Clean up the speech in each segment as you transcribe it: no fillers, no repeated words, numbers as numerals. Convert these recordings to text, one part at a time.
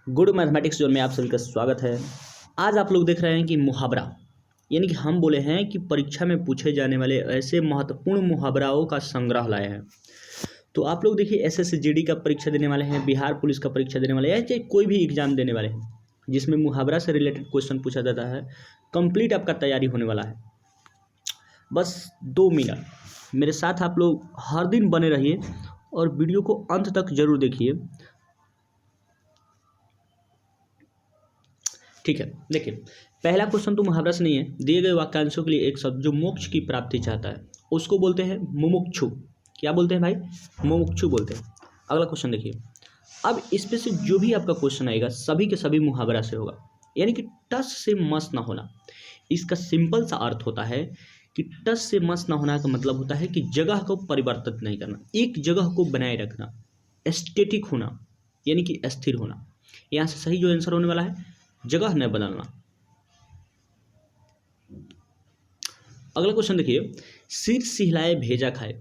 Good mathematics zone में आप सभी का स्वागत है। आज आप लोग देख रहे हैं कि मुहावरा, यानी कि हम बोले हैं कि परीक्षा में पूछे जाने वाले ऐसे महत्वपूर्ण मुहावराओं का संग्रह लाए हैं। तो आप लोग देखिए, एसएससी का परीक्षा देने वाले हैं, बिहार पुलिस का परीक्षा देने वाले हैं, या चाहे कोई भी एग्जाम देने वाले हैं जिसमें मुहावरा से रिलेटेड क्वेश्चन पूछा जाता है, कंप्लीट आपका तैयारी होने वाला है। बस 2 मिनट मेरे साथ आप लोग हर दिन बने रहिए और वीडियो को अंत तक जरूर देखिए। ठीक है, देखिए, पहला क्वेश्चन तो मुहावरा से नहीं है। दिए गए वाक्यांशों के लिए एक शब्द जो मोक्ष की प्राप्ति चाहता है उसको बोलते हैं मुमुक्षु। क्या बोलते हैं भाई? मुमुक्षु बोलते हैं। अगला क्वेश्चन देखिए। अब इसमें से जो भी आपका क्वेश्चन आएगा सभी के सभी मुहावरा से होगा, यानी कि टस से मस ना होना। इसका सिंपल सा अर्थ होता है कि टस से मस ना होना का मतलब होता है कि जगह को परिवर्तित नहीं करना, एक जगह को बनाए रखना, एस्टेटिक होना, यानी कि स्थिर होना। यहाँ से सही जो आंसर होने वाला है, जगह न बदलना। अगला क्वेश्चन देखिए। सिर सिहलाए भेजा खाए।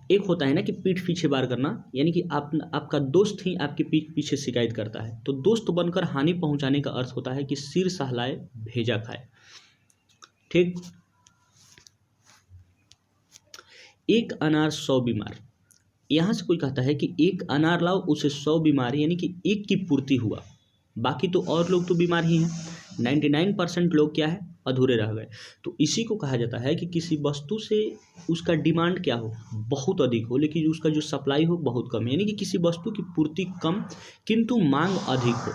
एक होता है ना कि पीठ पीछे वार करना, यानी कि आपका दोस्त ही आपके पीठ पीछे शिकायत करता है, तो दोस्त बनकर हानि पहुंचाने का अर्थ होता है कि सिर सहलाए भेजा खाए। ठीक। एक अनार 100 बीमार। यहां से कोई कहता है कि एक अनार लाओ, उसे 100 बीमार, यानी कि एक की पूर्ति हुआ, बाकी तो और लोग तो बीमार ही हैं। 99% लोग क्या है, अधूरे रह गए। तो इसी को कहा जाता है कि किसी वस्तु से उसका डिमांड क्या हो, बहुत अधिक हो, लेकिन उसका जो सप्लाई हो बहुत कम, यानी कि किसी वस्तु की पूर्ति कम किंतु मांग अधिक हो।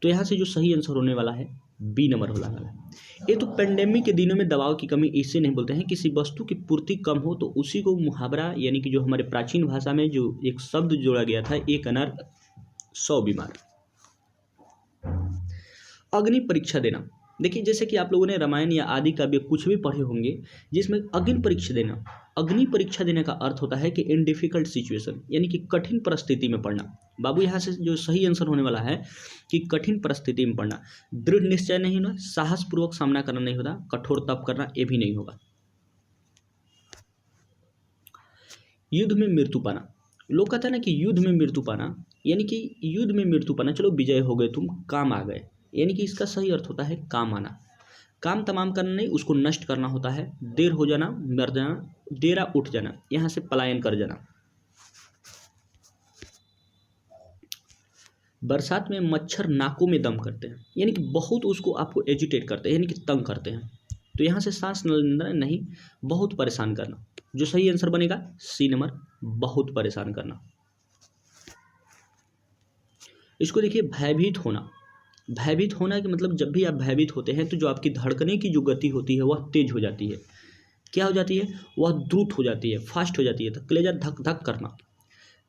तो यहाँ से जो सही आंसर होने वाला है, बी नंबर होने वाला है। ये तो पेंडेमिक के दिनों में दवाओं की कमी इसे नहीं बोलते हैं, किसी वस्तु की पूर्ति कम हो तो उसी को मुहावरा, यानी कि जो हमारे प्राचीन भाषा में जो एक शब्द जोड़ा गया था, एक अनार 100 बीमार। अग्नि परीक्षा देना। देखिए, जैसे कि आप लोगों ने रामायण या आदि काव्य कुछ भी पढ़े होंगे जिसमें अग्नि परीक्षा देना। अग्नि परीक्षा देने का अर्थ होता है कि इन डिफिकल्ट सिचुएशन, यानी कि कठिन परिस्थिति में पढ़ना। बाबू, यहाँ से जो सही आंसर होने वाला है कि कठिन परिस्थिति में पढ़ना। दृढ़ निश्चय नहीं होना, साहसपूर्वक सामना करना नहीं होता, कठोर तप करना ये भी नहीं होगा। युद्ध में मृत्यु पाना। लोग कहते हैं ना कि युद्ध में मृत्यु पाना, यानी कि युद्ध में मृत्यु पाना, चलो विजय हो गए तुम, काम आ गए, यानी कि इसका सही अर्थ होता है काम आना। काम तमाम करना नहीं, उसको नष्ट करना होता है। देर हो जाना, मर जाना, देरा उठ जाना, यहाँ से पलायन कर जाना। बरसात में मच्छर नाकों में दम करते हैं, यानी कि बहुत उसको आपको एजिटेट करते हैं, यानी कि तंग करते हैं। तो यहाँ से सांस लेना नहीं, बहुत परेशान करना। जो सही आंसर बनेगा सी नंबर, बहुत परेशान करना। इसको देखिए, भयभीत होना। भयभीत होना कि मतलब जब भी आप भयभीत होते हैं तो जो आपकी धड़कने की जो गति होती है वह तेज हो जाती है। क्या हो जाती है? वह द्रुत हो जाती है, फास्ट हो जाती है। तो कलेजा धक धक करना।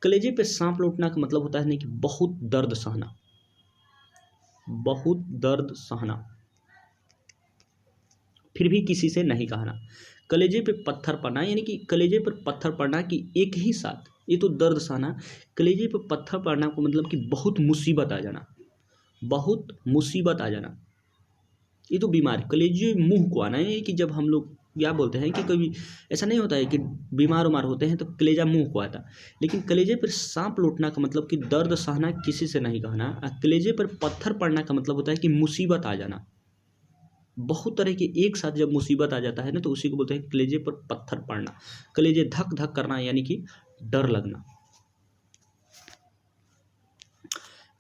कलेजे पे सांप लौटना का मतलब होता है नहीं कि बहुत दर्द सहना, बहुत दर्द सहना, फिर भी किसी से नहीं कहना। कलेजे पे पत्थर पड़ना, यानी कि कलेजे पर पत्थर पड़ना कि एक ही साथ, ये तो दर्द सहना। कलेजे पर पत्थर पड़ना को मतलब कि बहुत मुसीबत आ जाना, बहुत मुसीबत आ जाना। ये तो बीमारी। कलेजे मुंह को आना, यानी कि जब हम लोग क्या बोलते हैं कि कभी ऐसा नहीं होता है कि बीमार उमार होते हैं तो कलेजा मुंह को आता, लेकिन कलेजे पर सांप लौटना का मतलब कि दर्द सहना, किसी से नहीं कहना। और कलेजे पर पत्थर पड़ना का मतलब होता है कि मुसीबत आ जाना। बहुत तरह की एक साथ जब मुसीबत आ जाता है ना, तो उसी को बोलते हैं कलेजे पर पत्थर पड़ना। कलेजे धक धक करना, यानी कि डर लगना।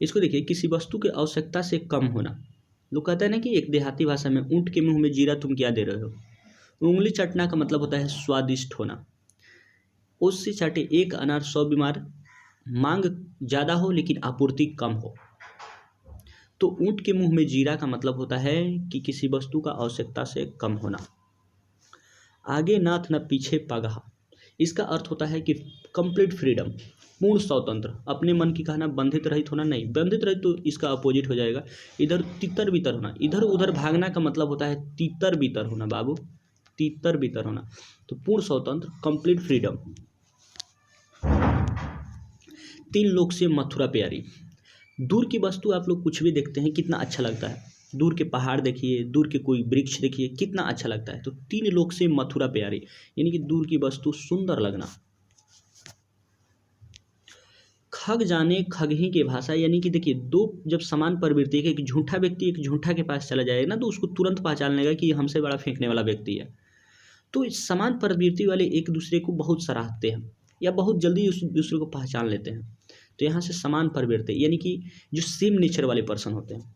इसको देखिए, किसी वस्तु की आवश्यकता से कम होना। लोग कहते हैं ना कि एक देहाती भाषा में, ऊंट के मुंह में जीरा तुम क्या दे रहे हो। उंगली चाटना का मतलब होता है स्वादिष्ट होना। उससे चाटे एक अनार 100 बीमार, मांग ज़्यादा हो लेकिन आपूर्ति कम हो। तो ऊंट के मुंह में जीरा का मतलब होता है कि किसी वस्तु का आवश्यकता से कम होना। आगे नाथ न पीछे पगहा। इसका अर्थ होता है कि कंप्लीट फ्रीडम, पूर्ण स्वतंत्र, अपने मन की कहना, बंधित रहित होना नहीं। बंधित रहित तो इसका अपोजिट हो जाएगा, इधर तितर बितर होना। इधर उधर भागना का मतलब होता है तितर बितर होना बाबू, तितर बितर होना। तो पूर्ण स्वतंत्र, कंप्लीट फ्रीडम। 3 लोक से मथुरा प्यारी। दूर की वस्तु आप लोग कुछ भी देखते हैं कितना अच्छा लगता है। दूर के पहाड़ देखिए, दूर के कोई वृक्ष देखिए, कितना अच्छा लगता है। तो 3 लोक से मथुरा प्यारी, यानी कि दूर की वस्तु सुंदर लगना। खग जाने खगही की भाषा, यानी कि देखिए दो जब समान प्रवृत्ति के, एक झूठा व्यक्ति एक झूठा के पास चला जाएगा ना तो उसको तुरंत पहचान लेगा कि ये हमसे बड़ा फेंकने वाला व्यक्ति है। तो इस समान प्रवृत्ति वाले एक दूसरे को बहुत सराहते हैं या बहुत जल्दी उस दूसरे को पहचान लेते हैं। तो यहाँ से समान प्रवृत्ति यानी कि जो सेम नेचर वाले पर्सन होते हैं।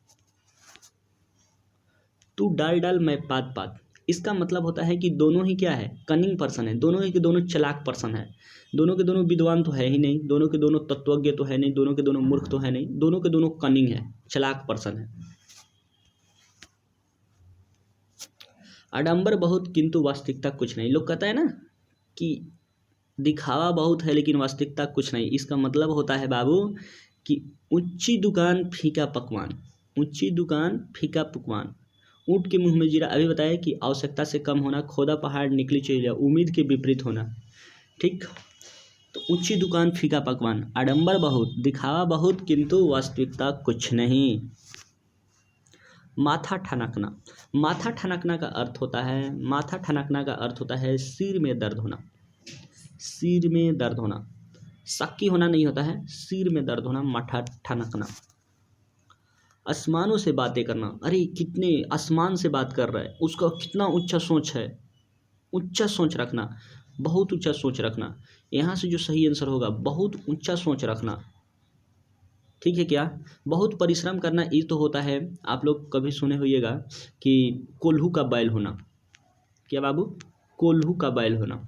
तू डाल डाल मैं पात पात, इसका मतलब होता है कि दोनों ही क्या है, कनिंग पर्सन है, दोनों ही के दोनों चालाक पर्सन है। दोनों के दोनों विद्वान तो है ही नहीं, दोनों के दोनों तत्वज्ञ तो है नहीं, दोनों के दोनों मूर्ख तो है नहीं, दोनों के दोनों कनिंग है, चालाक पर्सन है। आडंबर बहुत किंतु वास्तविकता कुछ नहीं। लोग कहता है ना कि दिखावा बहुत है लेकिन वास्तविकता कुछ नहीं। इसका मतलब होता है बाबू कि ऊंची दुकान फीका पकवान, ऊंची दुकान फीका पकवान, ऊँट के मुंह में जीरा। अभी बताया कि आवश्यकता से कम होना, खोदा पहाड़ निकली चलिया, उम्मीद के विपरीत होना। ठीक, तो ऊंची दुकान फीका पकवान, आडंबर बहुत, दिखावा बहुत किंतु वास्तविकता कुछ नहीं। माथा ठनकना, माथा ठनकना का अर्थ होता है, माथा ठनकना का अर्थ होता है सिर में दर्द होना, सिर में दर्द होना, शक्की होना नहीं होता है, सिर में दर्द होना, माथा ठनकना। आसमानों से बातें करना, अरे कितने आसमान से बात कर रहा है, उसका कितना ऊंचा सोच है, ऊंचा सोच रखना, बहुत ऊंचा सोच रखना। यहाँ से जो सही आंसर होगा बहुत ऊंचा सोच रखना। ठीक है क्या, बहुत परिश्रम करना ये तो होता है, आप लोग कभी सुने होइएगा कि कोल्हू का बैल होना। क्या बाबू, कोल्हू का बैल होना।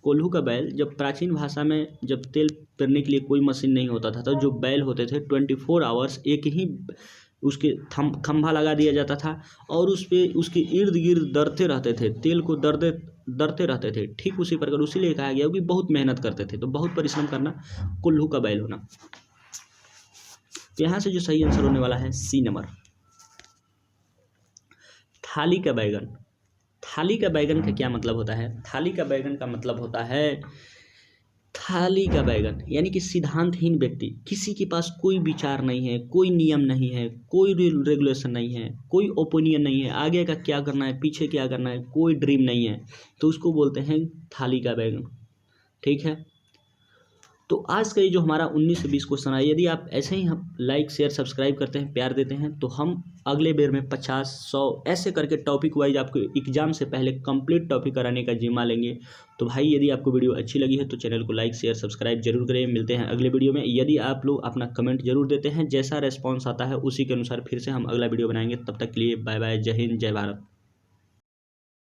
कोल्हू का बैल, जब प्राचीन भाषा में जब तेल पेरने के लिए कोई मशीन नहीं होता था तो जो बैल होते थे 24 आवर्स एक ही उसके खंभा लगा दिया जाता था और उस पे उसके इर्द गिर्द दरते रहते थे, तेल को दरते रहते थे। ठीक उसी प्रकार उसीलिए कहा गया कि बहुत मेहनत करते थे, तो बहुत परिश्रम करना, कोल्हू का बैल होना। तो यहाँ से जो सही आंसर होने वाला है सी नंबर। थाली का बैगन, थाली का बैगन का क्या मतलब होता है? थाली का बैगन का मतलब होता है, थाली का बैगन यानी कि सिद्धांतहीन व्यक्ति, किसी के पास कोई विचार नहीं है, कोई नियम नहीं है, कोई रेगुलेशन नहीं है, कोई ओपिनियन नहीं है, आगे का क्या करना है पीछे क्या करना है, कोई ड्रीम नहीं है, तो उसको बोलते हैं थाली का बैगन। ठीक है, तो आज का ये जो हमारा 19 से 20 क्वेश्चन है, यदि आप ऐसे ही हम लाइक शेयर सब्सक्राइब करते हैं, प्यार देते हैं, तो हम अगले बेर में 50 100 ऐसे करके टॉपिक वाइज आपको एग्जाम से पहले कंप्लीट टॉपिक कराने का जिम्मा लेंगे। तो भाई यदि आपको वीडियो अच्छी लगी है तो चैनल को लाइक शेयर सब्सक्राइब जरूर करें। मिलते हैं अगले वीडियो में। यदि आप लोग अपना कमेंट जरूर देते हैं, जैसा रेस्पॉन्स आता है उसी के अनुसार फिर से हम अगला वीडियो बनाएंगे। तब तक के लिए बाय बाय, जय हिंद, जय भारत।